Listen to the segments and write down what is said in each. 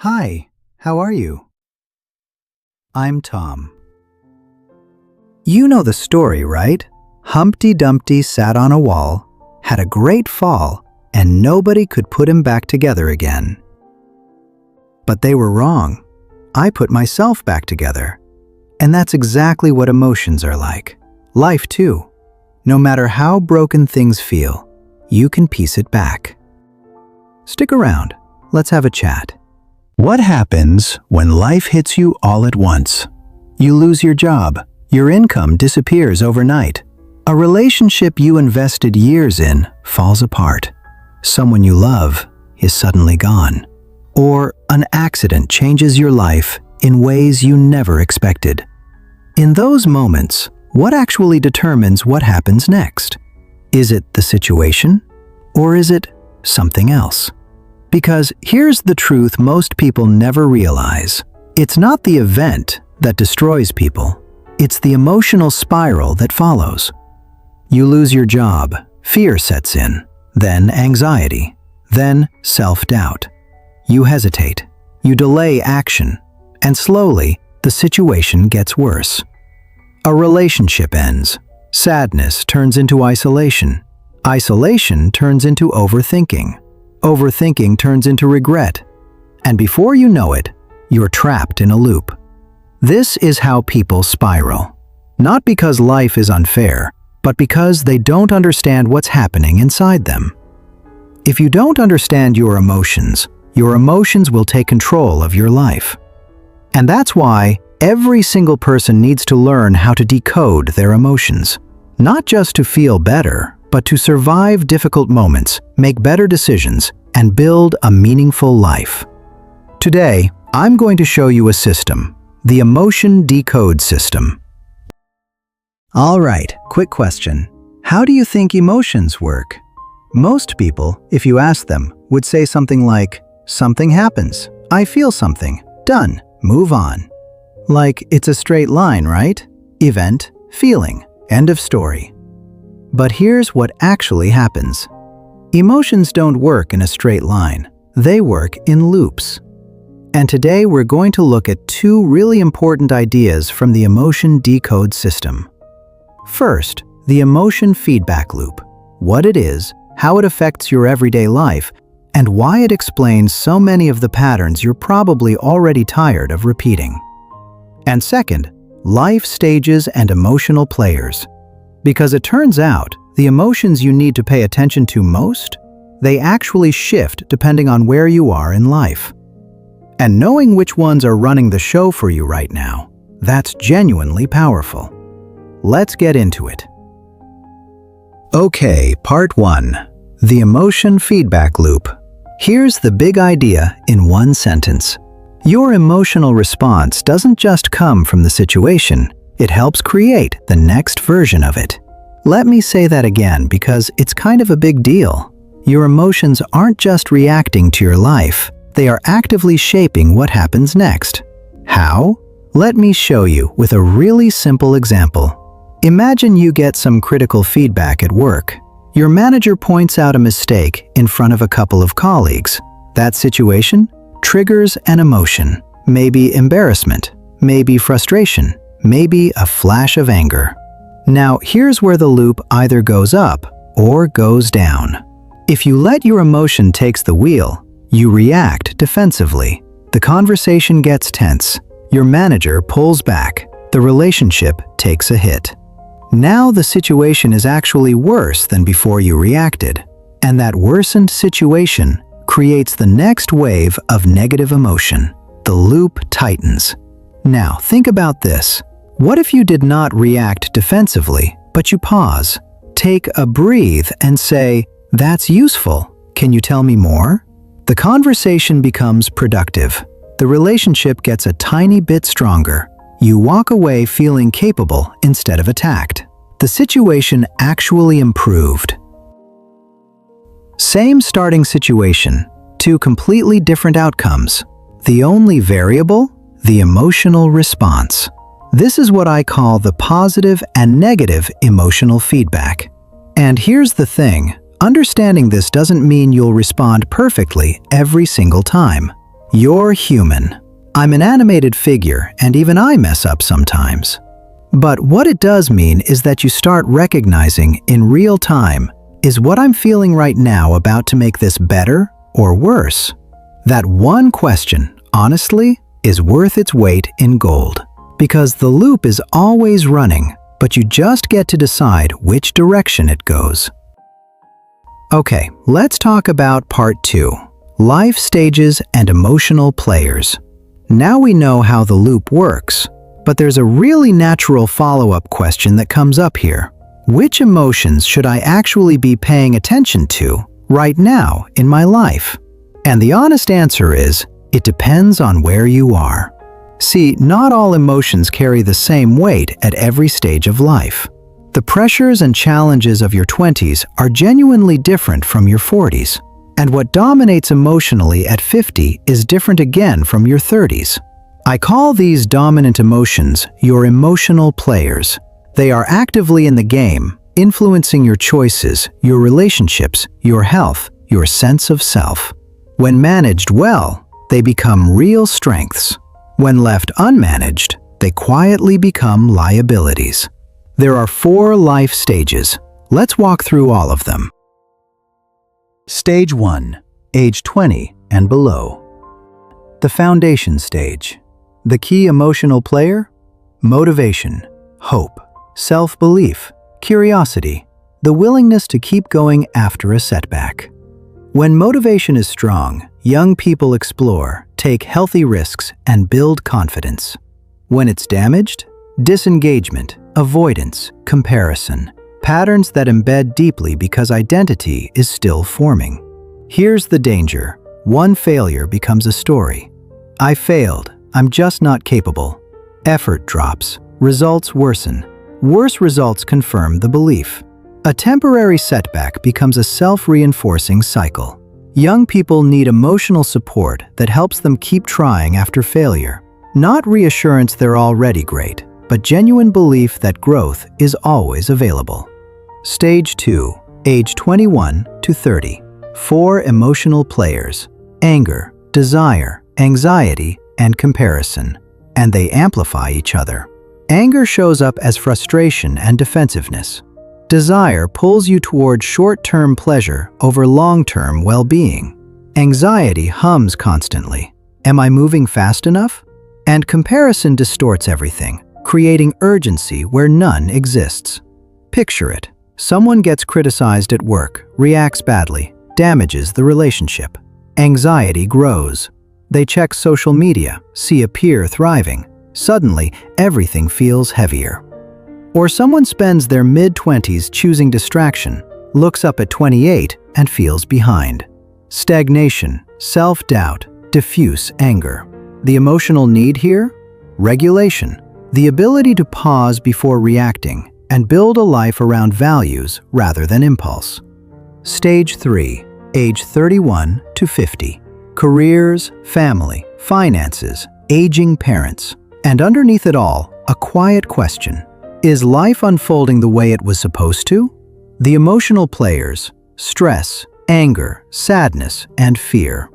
Hi, how are you? I'm Tom. You know the story, right? Humpty Dumpty sat on a wall, had a great fall, and nobody could put him back together again. But they were wrong. I put myself back together. And that's exactly what emotions are like. Life too. No matter how broken things feel, you can piece it back. Stick around. Let's have a chat. What happens when life hits you all at once? You lose your job. Your income disappears overnight. A relationship you invested years in falls apart. Someone you love is suddenly gone. Or an accident changes your life in ways you never expected. In those moments, what actually determines what happens next? Is it the situation? Or is it something else? Because here's the truth most people never realize. It's not the event that destroys people. It's the emotional spiral that follows. You lose your job, fear sets in, then anxiety, then self-doubt. You hesitate, you delay action, and slowly the situation gets worse. A relationship ends. Sadness turns into isolation. Isolation turns into overthinking. Overthinking turns into regret. And before you know it, you're trapped in a loop. This is how people spiral. Not because life is unfair, but because they don't understand what's happening inside them. If you don't understand your emotions will take control of your life. And that's why every single person needs to learn how to decode their emotions. Not just to feel better, but to survive difficult moments, make better decisions, and build a meaningful life. Today, I'm going to show you a system, the Emotion Decode System. All right, quick question. How do you think emotions work? Most people, if you ask them, would say something like, something happens, I feel something, done, move on. Like it's a straight line, right? Event, feeling, end of story. But here's what actually happens. Emotions don't work in a straight line. They work in loops. And today we're going to look at two really important ideas from the Emotion Decode System. First, the emotion feedback loop. What it is, how it affects your everyday life, and why it explains so many of the patterns you're probably already tired of repeating. And second, life stages and emotional players. Because it turns out, the emotions you need to pay attention to most, they actually shift depending on where you are in life. And knowing which ones are running the show for you right now, that's genuinely powerful. Let's get into it. Okay, part 1. The emotion feedback loop. Here's the big idea in one sentence. Your emotional response doesn't just come from the situation, it helps create the next version of it. Let me say that again because it's kind of a big deal. Your emotions aren't just reacting to your life, they are actively shaping what happens next. How? Let me show you with a really simple example. Imagine you get some critical feedback at work. Your manager points out a mistake in front of a couple of colleagues. That situation triggers an emotion, maybe embarrassment, maybe frustration, maybe a flash of anger. Now, here's where the loop either goes up or goes down. If you let your emotion take the wheel, you react defensively. The conversation gets tense. Your manager pulls back. The relationship takes a hit. Now the situation is actually worse than before you reacted. And that worsened situation creates the next wave of negative emotion. The loop tightens. Now, think about this. What if you did not react defensively, but you pause, take a breathe, and say, "That's useful. Can you tell me more?" The conversation becomes productive. The relationship gets a tiny bit stronger. You walk away feeling capable instead of attacked. The situation actually improved. Same starting situation, two completely different outcomes. The only variable? The emotional response. This is what I call the positive and negative emotional feedback. And here's the thing, understanding this doesn't mean you'll respond perfectly every single time. You're human. I'm an animated figure, and even I mess up sometimes. But what it does mean is that you start recognizing in real time, is what I'm feeling right now about to make this better or worse? That one question, honestly, is worth its weight in gold. Because the loop is always running, but you just get to decide which direction it goes. Okay, let's talk about part 2, life stages and emotional players. Now we know how the loop works, but there's a really natural follow-up question that comes up here. Which emotions should I actually be paying attention to right now in my life? And the honest answer is, it depends on where you are. See, not all emotions carry the same weight at every stage of life. The pressures and challenges of your 20s are genuinely different from your 40s. And what dominates emotionally at 50 is different again from your 30s. I call these dominant emotions your emotional players. They are actively in the game, influencing your choices, your relationships, your health, your sense of self. When managed well, they become real strengths. When left unmanaged, they quietly become liabilities. There are 4 life stages. Let's walk through all of them. Stage 1, age 20 and below. The foundation stage. The key emotional player? Motivation, hope, self-belief, curiosity, the willingness to keep going after a setback. When motivation is strong, young people explore, take healthy risks, and build confidence. When it's damaged, disengagement, avoidance, comparison, patterns that embed deeply because identity is still forming. Here's the danger. One failure becomes a story. I failed. I'm just not capable. Effort drops. Results worsen. Worse results confirm the belief. A temporary setback becomes a self-reinforcing cycle. Young people need emotional support that helps them keep trying after failure. Not reassurance they're already great, but genuine belief that growth is always available. Stage 2, age 21 to 30. 4 emotional players: anger, desire, anxiety, and comparison. And they amplify each other. Anger shows up as frustration and defensiveness. Desire pulls you toward short-term pleasure over long-term well-being. Anxiety hums constantly. Am I moving fast enough? And comparison distorts everything, creating urgency where none exists. Picture it. Someone gets criticized at work, reacts badly, damages the relationship. Anxiety grows. They check social media, see a peer thriving. Suddenly, everything feels heavier. Or someone spends their mid-20s choosing distraction, looks up at 28 and feels behind. Stagnation, self-doubt, diffuse anger. The emotional need here? Regulation, the ability to pause before reacting and build a life around values rather than impulse. Stage 3, age 31 to 50. Careers, family, finances, aging parents. And underneath it all, a quiet question. Is life unfolding the way it was supposed to? The emotional players: stress, anger, sadness, and fear.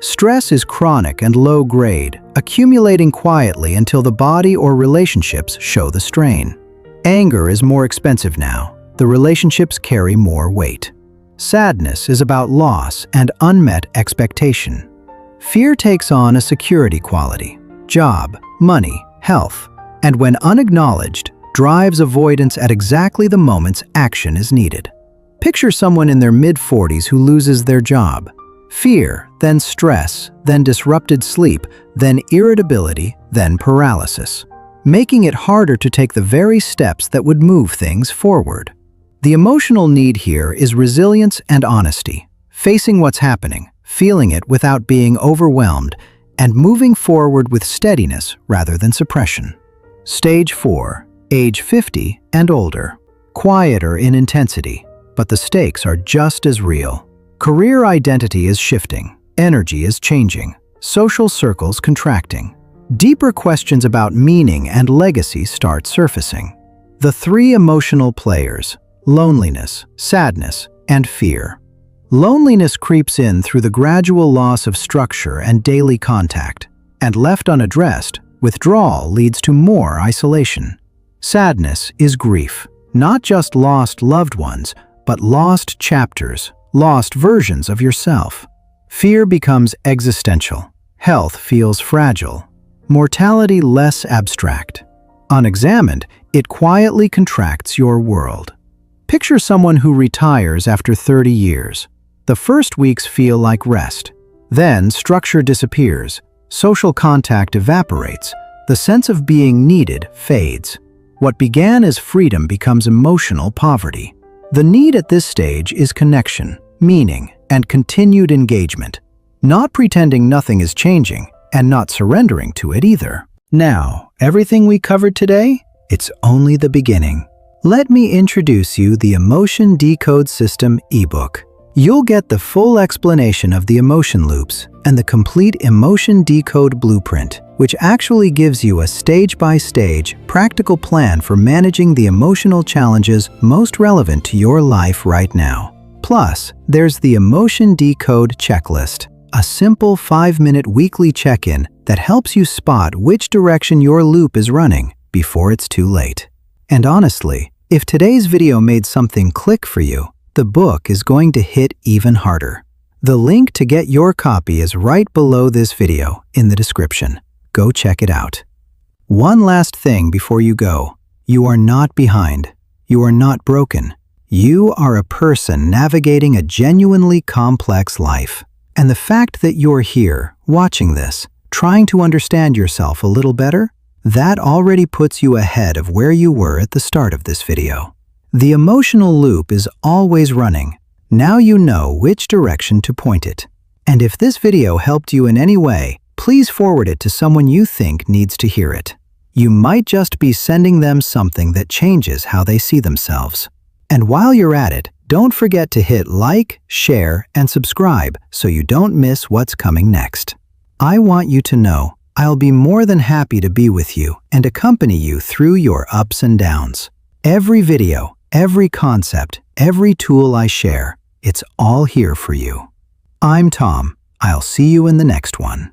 Stress is chronic and low grade, accumulating quietly until the body or relationships show the strain. Anger is more expensive now. The relationships carry more weight. Sadness is about loss and unmet expectation. Fear takes on a security quality: job, money, health, and when unacknowledged, drives avoidance at exactly the moments action is needed. Picture someone in their mid-40s who loses their job. Fear, then stress, then disrupted sleep, then irritability, then paralysis, making it harder to take the very steps that would move things forward. The emotional need here is resilience and honesty, facing what's happening, feeling it without being overwhelmed, and moving forward with steadiness rather than suppression. Stage 4, age 50 and older. Quieter in intensity, but the stakes are just as real. Career identity is shifting, energy is changing, social circles contracting. Deeper questions about meaning and legacy start surfacing. The 3 emotional players: loneliness, sadness, and fear. Loneliness creeps in through the gradual loss of structure and daily contact, and left unaddressed, withdrawal leads to more isolation. Sadness is grief, not just lost loved ones, but lost chapters, lost versions of yourself. Fear becomes existential. Health feels fragile. Mortality less abstract. Unexamined, it quietly contracts your world. Picture someone who retires after 30 years. The first weeks feel like rest. Then structure disappears. Social contact evaporates. The sense of being needed fades. What began as freedom becomes emotional poverty. The need at this stage is connection, meaning, and continued engagement. Not pretending nothing is changing, and not surrendering to it either. Now, everything we covered today? It's only the beginning. Let me introduce you the Emotion Decode System ebook. You'll get the full explanation of the emotion loops and the complete emotion decode blueprint, which actually gives you a stage-by-stage, practical plan for managing the emotional challenges most relevant to your life right now. Plus, there's the Emotion Decode Checklist, a simple 5-minute weekly check-in that helps you spot which direction your loop is running before it's too late. And honestly, if today's video made something click for you, the book is going to hit even harder. The link to get your copy is right below this video in the description. Go check it out. One last thing before you go. You are not behind. You are not broken. You are a person navigating a genuinely complex life. And the fact that you're here, watching this, trying to understand yourself a little better, that already puts you ahead of where you were at the start of this video. The emotional loop is always running. Now you know which direction to point it. And if this video helped you in any way, please forward it to someone you think needs to hear it. You might just be sending them something that changes how they see themselves. And while you're at it, don't forget to hit like, share, and subscribe so you don't miss what's coming next. I want you to know I'll be more than happy to be with you and accompany you through your ups and downs. Every video, every concept, every tool I share, it's all here for you. I'm Tom. I'll see you in the next one.